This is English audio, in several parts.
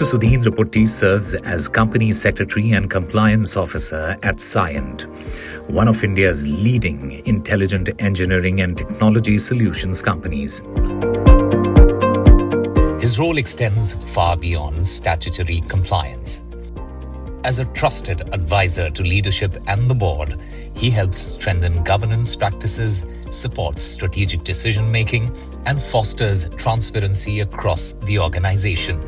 Dr. Sudhindra Putti serves as Company Secretary and Compliance Officer at Cyient, one of India's leading intelligent engineering and technology solutions companies. His role extends far beyond statutory compliance. As a trusted advisor to leadership and the board, he helps strengthen governance practices, supports strategic decision-making, and fosters transparency across the organization.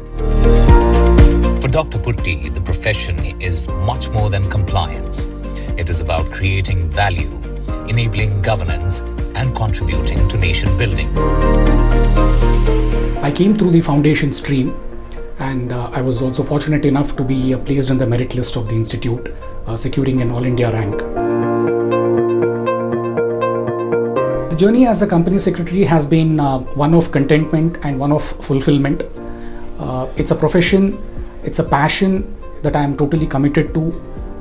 For Dr. Putti, the profession is much more than compliance. It is about creating value, enabling governance, and contributing to nation building. I came through the foundation stream, and I was also fortunate enough to be placed on the merit list of the institute, securing an All India rank. The journey as a company secretary has been one of contentment and one of fulfillment. It's a profession, it's a passion that I am totally committed to.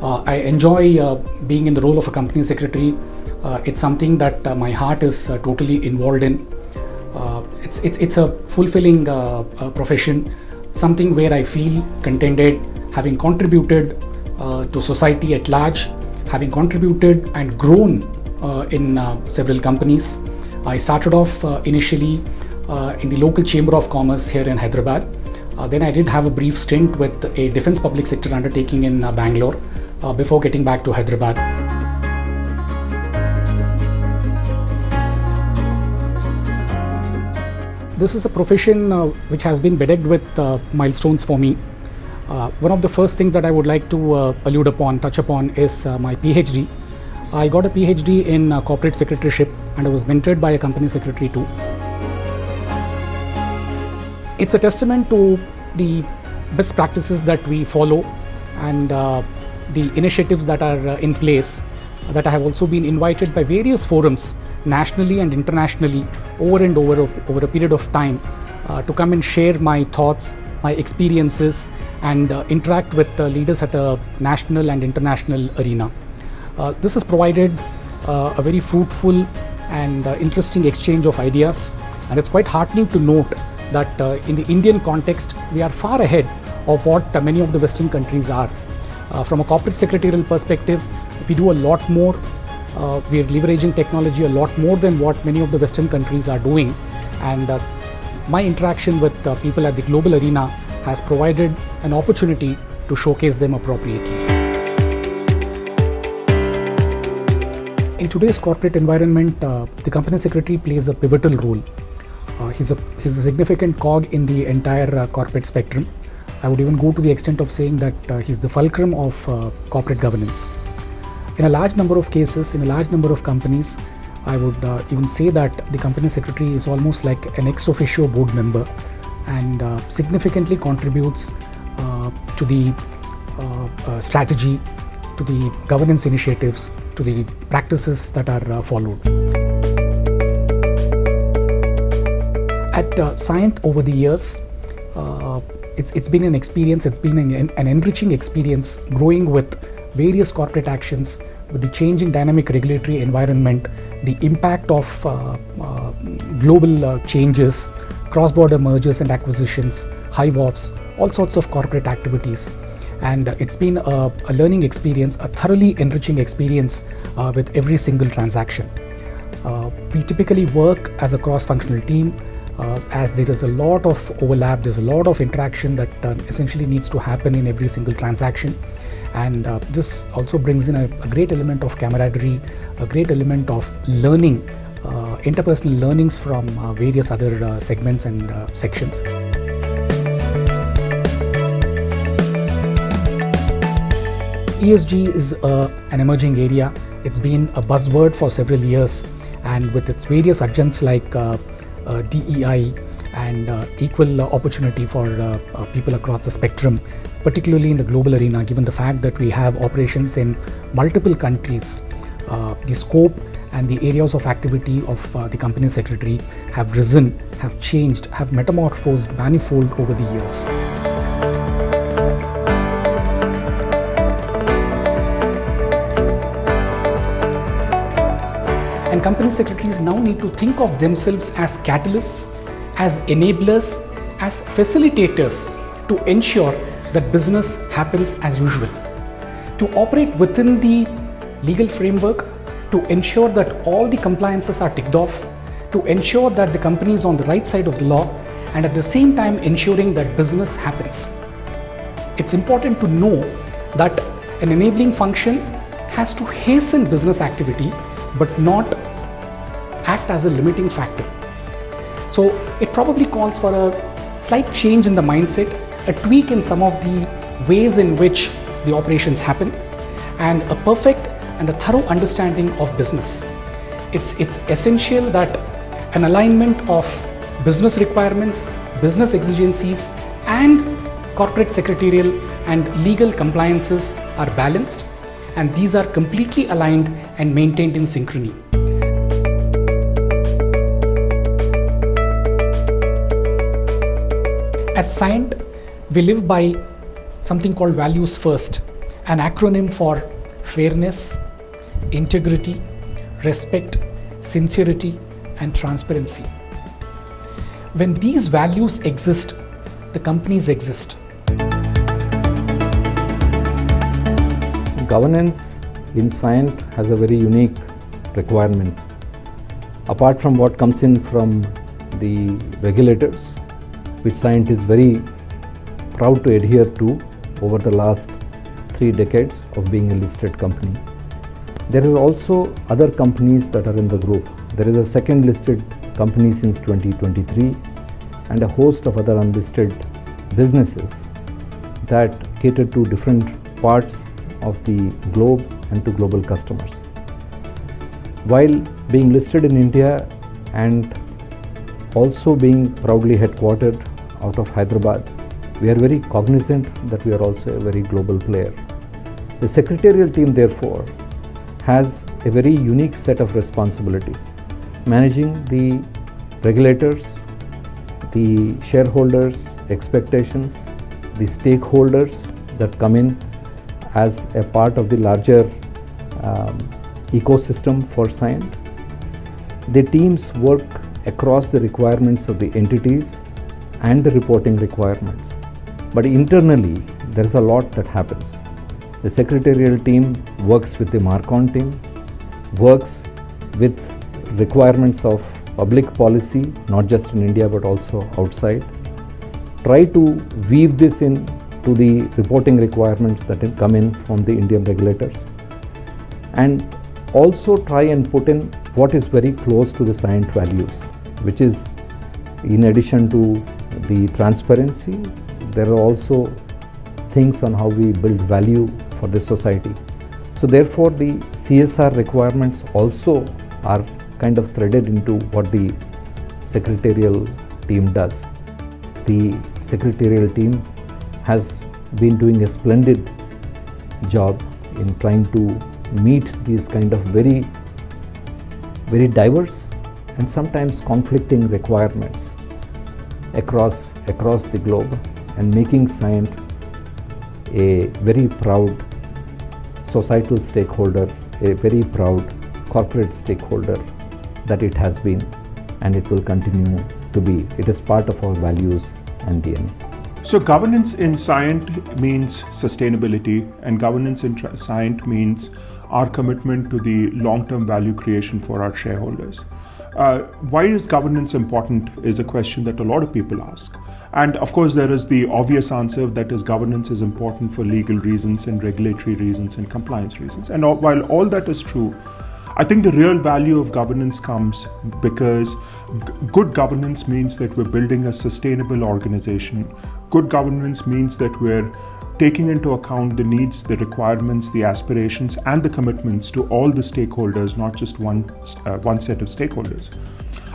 I enjoy being in the role of a company secretary. It's something that my heart is totally involved in. It's a fulfilling profession, something where I feel contented, having contributed to society at large, having contributed and grown in several companies. I started off initially in the local Chamber of Commerce here in Hyderabad. Then I did have a brief stint with a defense public sector undertaking in Bangalore before getting back to Hyderabad. This is a profession which has been bedecked with milestones for me. One of the first things that I would like to touch upon is my PhD. I got a PhD in corporate secretaryship, and I was mentored by a company secretary too. It's a testament to the best practices that we follow and the initiatives that are in place, that I have also been invited by various forums nationally and internationally over a period of time to come and share my thoughts, my experiences, and interact with leaders at a national and international arena. This has provided a very fruitful and interesting exchange of ideas, and it's quite heartening to note that in the Indian context, we are far ahead of what many of the Western countries are. From a corporate secretarial perspective, we do a lot more. We are leveraging technology a lot more than what many of the Western countries are doing. And my interaction with people at the global arena has provided an opportunity to showcase them appropriately. In today's corporate environment, the company secretary plays a pivotal role. He's a significant cog in the entire corporate spectrum. I would even go to the extent of saying that he's the fulcrum of corporate governance. In a large number of cases, in a large number of companies, I would even say that the company secretary is almost like an ex officio board member and significantly contributes to the strategy, to the governance initiatives, to the practices that are followed. At Cyient over the years, it's been an experience, it's been an enriching experience growing with various corporate actions, with the changing dynamic regulatory environment, the impact of global changes, cross-border mergers and acquisitions, hive-offs, all sorts of corporate activities. And it's been a learning experience, a thoroughly enriching experience with every single transaction. We typically work as a cross-functional team, as there is a lot of overlap, there's a lot of interaction that essentially needs to happen in every single transaction. And this also brings in a great element of camaraderie, a great element of learning, interpersonal learnings from various other segments and sections. ESG is an emerging area. It's been a buzzword for several years, and with its various adjuncts like DEI and equal opportunity for people across the spectrum, particularly in the global arena, given the fact that we have operations in multiple countries, the scope and the areas of activity of the company secretary have risen, have changed, have metamorphosed manifold over the years. And company secretaries now need to think of themselves as catalysts, as enablers, as facilitators to ensure that business happens as usual, to operate within the legal framework, to ensure that all the compliances are ticked off, to ensure that the company is on the right side of the law, and at the same time ensuring that business happens. It's important to know that an enabling function has to hasten business activity but not act as a limiting factor. So it probably calls for a slight change in the mindset, a tweak in some of the ways in which the operations happen, and a perfect and a thorough understanding of business. It's essential that an alignment of business requirements, business exigencies, and corporate secretarial and legal compliances are balanced, and these are completely aligned and maintained in synchrony. At Cyient, we live by something called Values First, an acronym for fairness, integrity, respect, sincerity, and transparency. When these values exist, the companies exist. Governance in Cyient has a very unique requirement. Apart from what comes in from the regulators, which Cyient is very proud to adhere to over the last 3 decades of being a listed company. There are also other companies that are in the group. There is a second listed company since 2023 and a host of other unlisted businesses that cater to different parts of the globe and to global customers. While being listed in India and also being proudly headquartered out of Hyderabad, we are very cognizant that we are also a very global player. The secretarial team, therefore, has a very unique set of responsibilities, managing the regulators, the shareholders' expectations, the stakeholders that come in as a part of the larger ecosystem for Cyient. The teams work across the requirements of the entities and the reporting requirements. But internally, there is a lot that happens. The secretarial team works with the Marcon team, works with requirements of public policy, not just in India but also outside. Try to weave this in to the reporting requirements that come in from the Indian regulators, and also try and put in what is very close to the Cyient values, which is, in addition to the transparency, there are also things on how we build value for the society. So therefore the CSR requirements also are kind of threaded into what the secretarial team does. The secretarial team has been doing a splendid job in trying to meet these kind of very, very diverse and sometimes conflicting requirements across the globe, and making Cyient a very proud societal stakeholder, a very proud corporate stakeholder that it has been and it will continue to be. It is part of our values and DNA. So governance in Cyient means sustainability, and governance in Cyient means our commitment to the long-term value creation for our shareholders. Why is governance important is a question that a lot of people ask. And of course, there is the obvious answer, that is, governance is important for legal reasons and regulatory reasons and compliance reasons. And while all that is true, I think the real value of governance comes because good governance means that we're building a sustainable organization. Good governance means that we're taking into account the needs, the requirements, the aspirations, and the commitments to all the stakeholders, not just one set of stakeholders.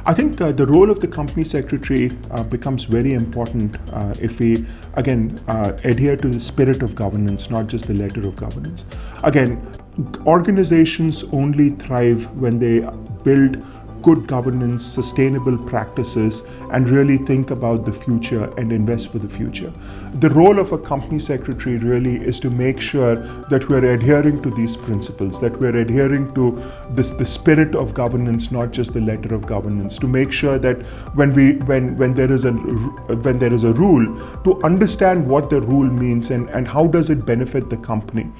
I think the role of the company secretary becomes very important if we, again, adhere to the spirit of governance, not just the letter of governance. Again, organizations only thrive when they build good governance, sustainable practices, and really think about the future and invest for the future. The role of a company secretary really is to make sure that we're adhering to these principles, that we're adhering to the spirit of governance, not just the letter of governance, to make sure that when there is a rule, to understand what the rule means and how does it benefit the company.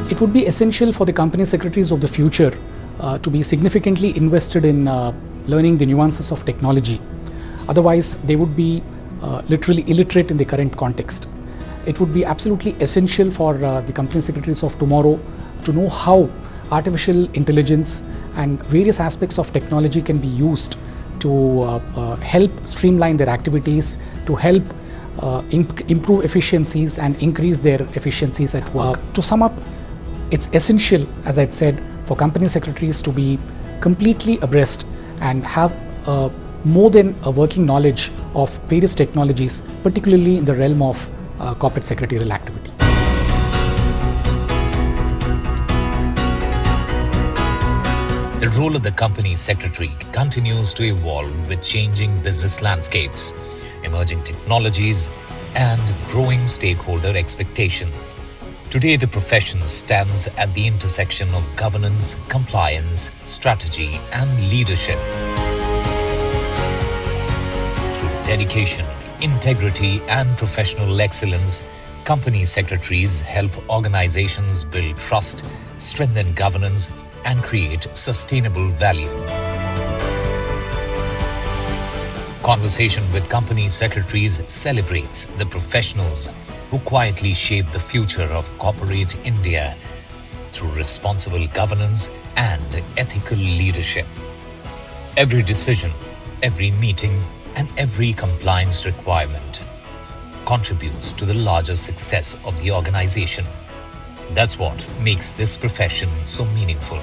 It would be essential for the company secretaries of the future to be significantly invested in learning the nuances of technology. Otherwise, they would be literally illiterate in the current context. It would be absolutely essential for the company secretaries of tomorrow to know how artificial intelligence and various aspects of technology can be used to help streamline their activities, to help improve efficiencies and increase their efficiencies at work. To sum up, it's essential, as I said, for company secretaries to be completely abreast and have more than a working knowledge of various technologies, particularly in the realm of corporate secretarial activity. The role of the company secretary continues to evolve with changing business landscapes, emerging technologies, and growing stakeholder expectations. Today, the profession stands at the intersection of governance, compliance, strategy, and leadership. Through dedication, integrity, and professional excellence, company secretaries help organizations build trust, strengthen governance, and create sustainable value. Conversation with Company Secretaries celebrates the professionals who quietly shape the future of corporate India through responsible governance and ethical leadership. Every decision, every meeting, and every compliance requirement contributes to the larger success of the organization. That's what makes this profession so meaningful.